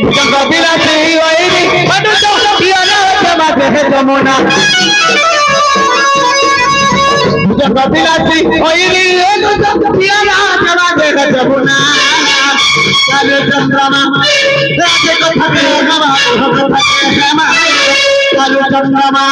भुजंग बिलासी ओइरी अनुज पियर जमा देह जमुना भुजंग बिलासी ओइरी अनुज पियर जमा देह जमुना काले चंद्रमा राजे कथा के हवा हेमा काले चंद्रमा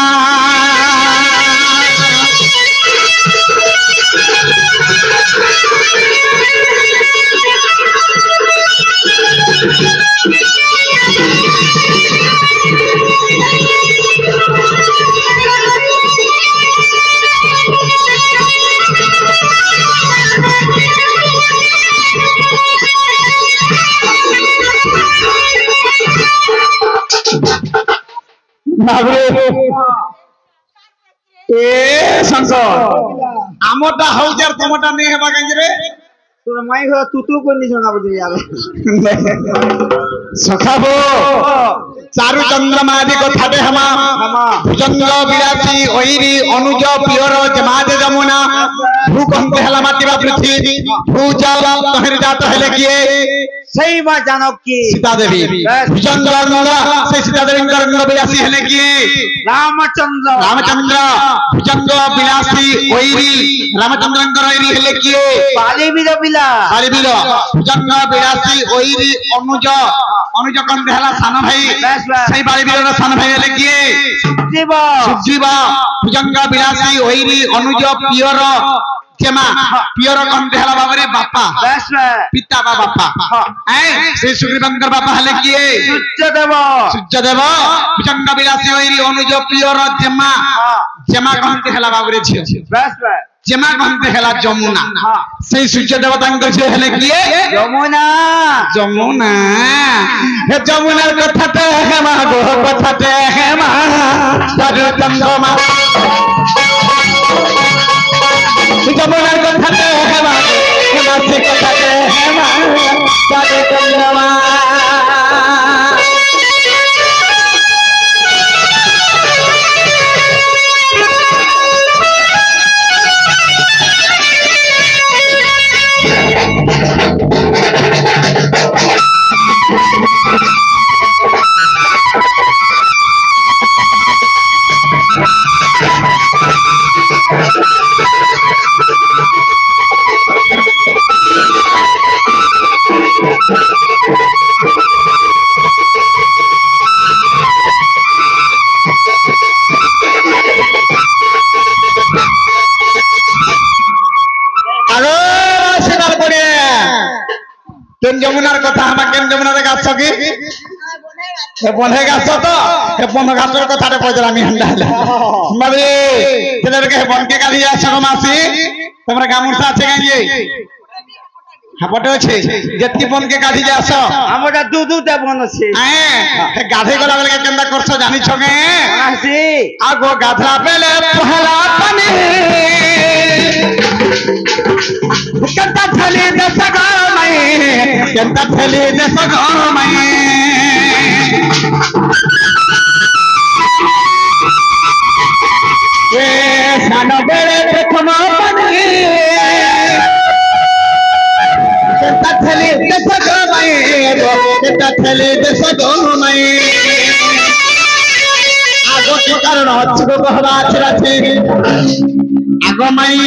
ए शंकर आमोटा हौजार तमोटा नहीं हेबा गंजरे तोर माई हो तू को नहीं सुना बजरी आवे सखाबो चारु चंद्रमा आदि कथाटे हमा भुजंग बिलासी ओइरी अनुज पियर जमादे जमुना भू कहते हला माटीबा पृथ्वी भू जाव तहर जात हेले किए सही बात जानो की सीता देवी भुजंग से सीता देवी रंग बिलासी हेले किए रामचंद्र भुजंग बिलासी ओइरी रामचंद्र ओइरी हेले किए बालीबीर भुजंग बिलासी ओइरी अनुज कहते हला सान भाई सही बालीबीर सान भाई हेले किए सुजीव भुजंग बिलासी ओइरी अनुज पियर जेमा पियर कहते हला बाबरे बापा पिता बा बापा श्री सुग्रीवंकर बापा हेले किए सूर्यदेव भुजंग बिलासी ओइरी अनुज पियर जेमा कहते हला बाबरे झियो जेमा कहते हला जमुना से सूर्य देवता झियो हेले किए जमुना हे जमुनार कथाते हेमा गो कथाते हेमा चारु चंद्रमा जमुनार कथाते हेमा से कथाते हेमा चारु चंद्रमा जमुनार कथा हम केन जमुनार गाछ की ए बन्हे गाछ तो ए बन गाछर कथाटे पजरा मी हंडा माबे तेलर के बन के गाली आछ मासी तमरा गामुसा আছে गाइए हापटे আছে जेती बन के गाधी जास हमरा दूटा बन আছে ए गाधे गला गले केंदा करछ जानि छगे आसी आगो गाधरा पेले पहला पानी केंदा थली दसगा केंदा थली दसगा ए सानो बेले प्रथम पानी केंदा थली दसगा केंदा थली दसगा आगो के कारण अच्छो कहबा आछराछी आगो माई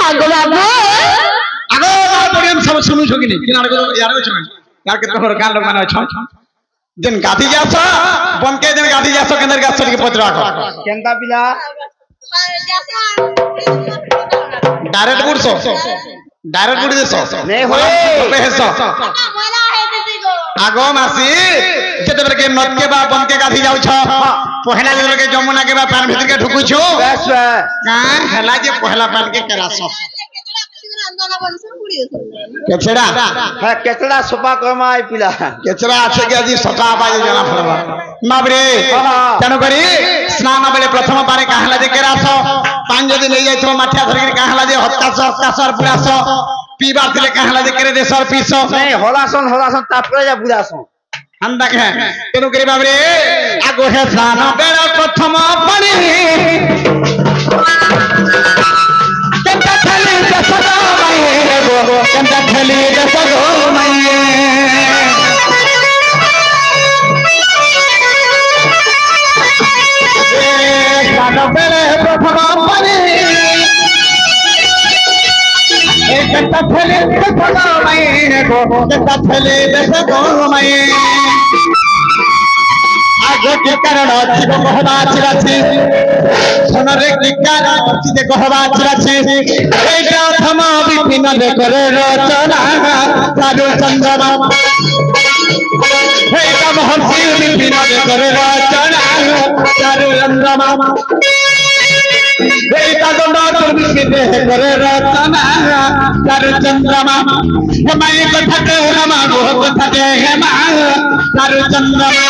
आगो बाबू आगो बाबू हम सब सुनु छकिनी किनार को यार छ यार के तोहर गाल माने छ जन गाधी जास बन के जन गाधी जास केंदर गाछ के पत्रा को केंदा बिला डायरेक्ट गुड देसो नहीं होए पेहसो आगो मासी जेते बेर के नद के बा बन के गाधी जाउ छ पहला जे के जमुना के बा पान भीतर के ढुकु छु बस का हला जे पहला पान के करासो केचड़ा हां केचड़ा सोपा कमाई पिला केचड़ा আছে কি আজি সকা বাজে জানা পড়বা মাবরে কেন করি স্নান বেলে প্রথম পারে কাহলা যে কেরাস পান যদি নেই যাইতো মাঠিয়া ধরি কাহলা যে হকাসর পুরাস पीबार दिले कहला जे करे देसर पीसो नहीं हलासन तापरे जा बुदासन हम देखे केनु करी बाबरे आगो हे स्नान बेला प्रथम पानी केंदा थली दसगो माई केंदा थली दसगो माई आगे के कारण जीव कहवा चिराची सोनरे के कारण जीव कहवा चिराची एटा थम विपिन रे करे रचना साधु चंद्रमा एटा महर्षि विपिन रे करे रचना साधु चंद्रमा एटा दंड विपिन रे करे रचना साधु चंद्रमा हमारे कथा के रमा गोह कथा के हेमा साधु चंद्रमा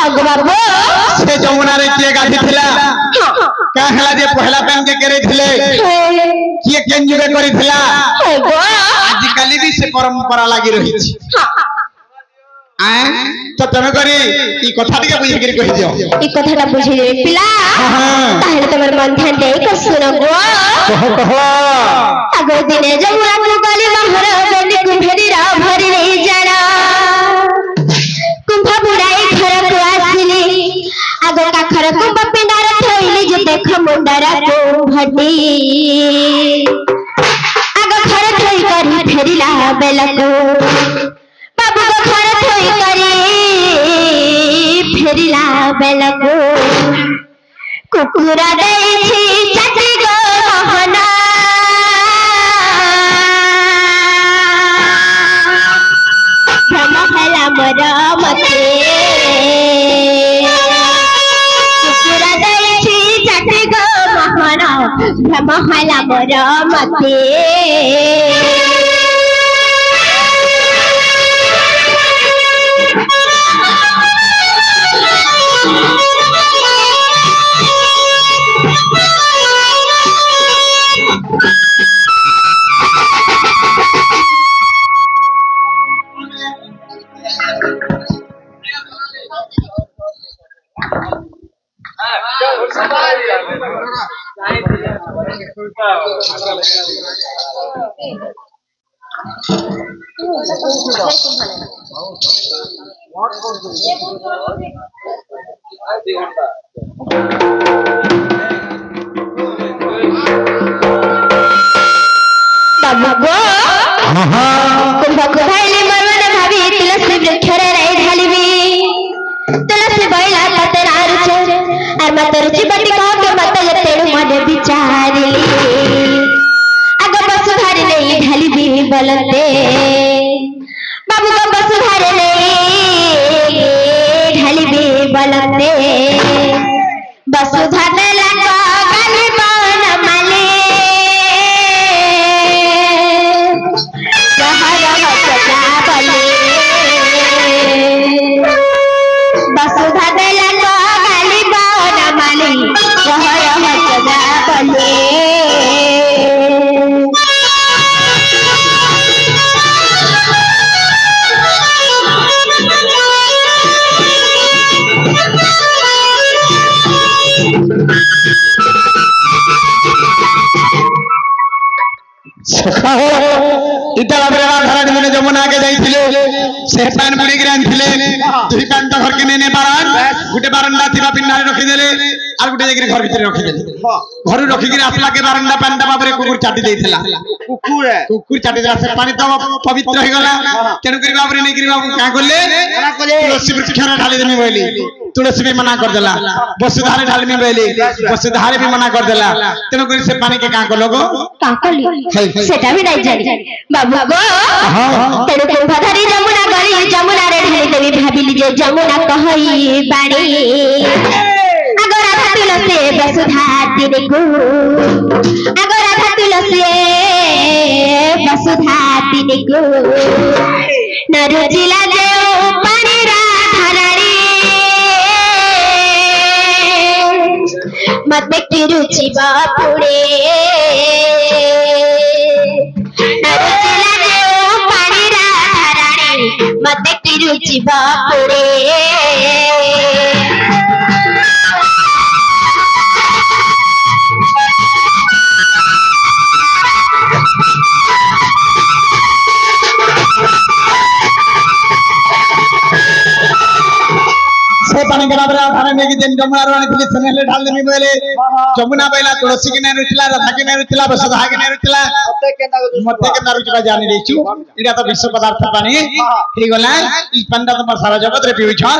आगो बाबू से जमुना रे किए गाधी थिला का हला जे पहला पेन के करे थिले किए केन जुगे करी थिला आज काली भी से परंपरा लागि रही छी तो तमे करी ई कथा टिके बुझी करी कहि दियो ई कथाटा बुझी रे पिला ताहले तमर मन ध्यान दे के सुनो गो कहो आगो दिने जमुना को गली महर गली कुंभेरी रा भरी रे जाना कुंभ बुड़ाई घर को आसिली आगो का खर कुंभ पिंडार थोइली जे देख मुंडारा को भटी आगो घर थोई करी फेरिला बेलको बाबू को घर थोई करी फेरिला बेलको कुकुरा देछि चाची गो मोहना भ्रम भला मोर मते कुकुरा देछि चाची गो मोहना भ्रम भला मोर मते बाबू कुंभको भाईले मरवन भावी तुलसी वृक्षरे रही ढालिबी तुलसी बैला ततरा रुचे आर मत रुचि बटी कह के मत तेणु मन विचारिली आग वसुधारे नहीं ढालिबी बोलते बाबू को वसुधारे नहीं ढालिबी बोलते वसुधा देला को गाली बन माले वसुधा देला को गाली बन माली कहर हसदा बले इता राधा रानी जमुना के जाइथिले से पान बुड़ी के आनथिले दुही पान तो घर के ने बारान गुटे बारंडा थिबा पिन्नारे रखि देले आर गुटे जगरे घर भीतर रखि देले घर रखि के आसला के बारंडा पांडा बाबरे कुकुर चाटी देइथिला कुकुर चाटी देला से पानी तो पवित्र हो गला केनु करी बाबरे नै करी बाबू का करले तुलसी वृक्ष रे ढाली देनी बोली तुलसी भी मना कर देला वसुधारे ढालमी बोली वसुधारे भी मना कर देला तेनु करी से पानी के का करलो गो का करली सेटा भी नहीं जानी बाबू गो तेरे कुंभधारी जमुना गली जमुना रे ढाली देवी भाबिली जे जमुना कहई बाणी अगर राधा तुलसी वसुधा दिन को अगर राधा तुलसी वसुधा दिन को नरुचिला जे पानी राधा रानी मत किरुचि बापुड़े नरुचिला देव पानी राधारानी मत किरुचि बापुड़े से पानी के बाबरा थाने में की दिन जमुना रानी पुलिस ने ले ढाल देमी बोले जमुना बैला तुलसी के ने रुचला राधा के ने रुचला वसुधा के ने रुचला मते के ना रुचला जानी देछु इडा तो विश्व पदार्थ पानी हे गला ई पंडा तमर सारा जगत रे पीउ छ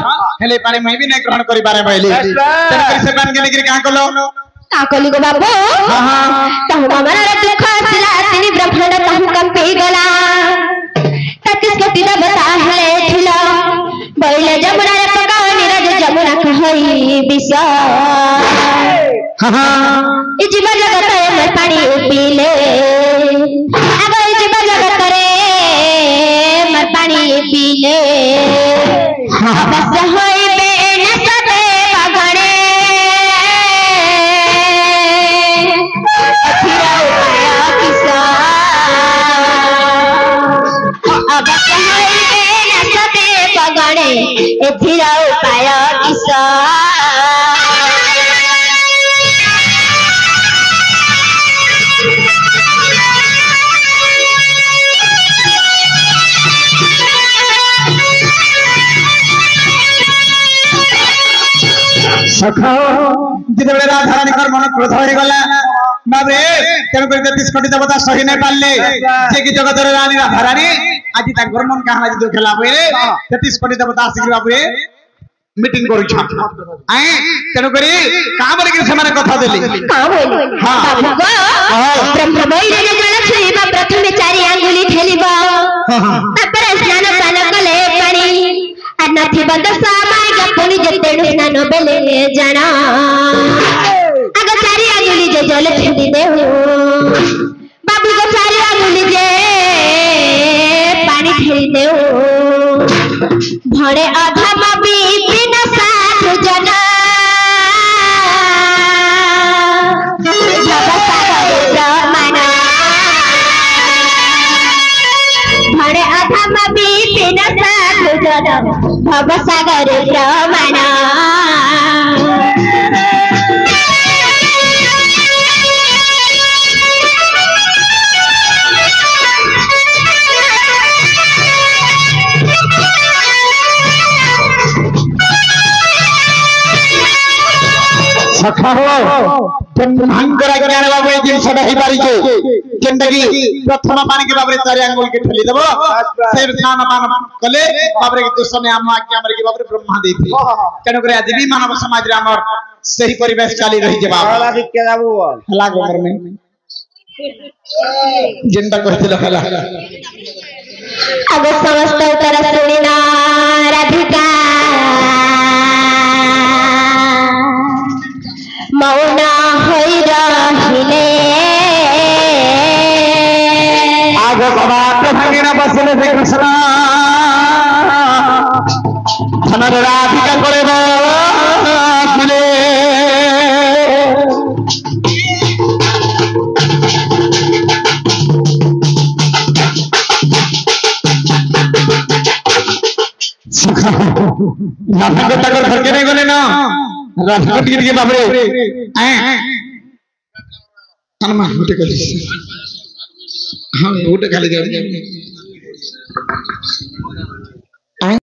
हेले पानी मैं भी नहीं ग्रहण करि बारे बैले तन से पानी के निकरी का कलो का कली गो बाबू हां तहु हमरा रे दुख आसिला तिनी ब्रह्मांड तहु कंपी गला ततिस कोटि देवता हेले थिला बैले जमुना रे जमुना कहई विषा ई जीव जगत में पानी पीले अब ई जीव जगत रे मर पानी पीले बस होई बेन सबे पगड़े अथिरा उपाया किसा अब बस होई बेन सबे पगड़े एथिरा उपाया किसा सखा जितेबेले राधारानी मन क्रोध हो गला बाबे तेन कर 33 कोटी देवता सही नहीं पाले जे की जगत रे रानी राधारानी आज ताकर मन कहां आज दुख ला बे 33 कोटी देवता आसी बाबे मीटिंग करू छ आए तेन करी का बोले कि से माने कथा देली का बोली हां बाबू ब्रह्म बैले जल छुईबा प्रथम चारि अंगुली ठेलीबा तापर स्नान पान कले पानी अनथि बंद सामाय गपुनी जतेनु स्नान बेले जाना आग चारि अंगुली जे जल छुई देहु बाबू को चारि अंगुली जे पानी ठेली देहु भणे अधम बिपिन साधु जना भणे अधम बिपिन साधु जना भव सागर प्रमाण सखा हो ब्रह्मांडर ज्ञान बाबू ए दिन सदा ही पारी के जिंदगी प्रथम पानी के बाबरे चारि अंगुल के ठेली देबो से स्नान पान कले बाबरे के दुश्मन हम आज्ञा हमरे के बाबरे ब्रह्मा देथि केन करे आज भी मानव समाज रे हमर सही परिवेश चाली रही जे बाबा हला के बाबू हला गोबर में जिंदा कहते हला अब समस्त उतर सुनिना राधिका मौना होई रहिले आगो बात भागिना बसले से कृष्ण धनर राधिका करे बोले राधा को तक घर के नहीं गले ना राधा को गिर के बाबरे हनुमान उठे कर हाँ उठे खाली जा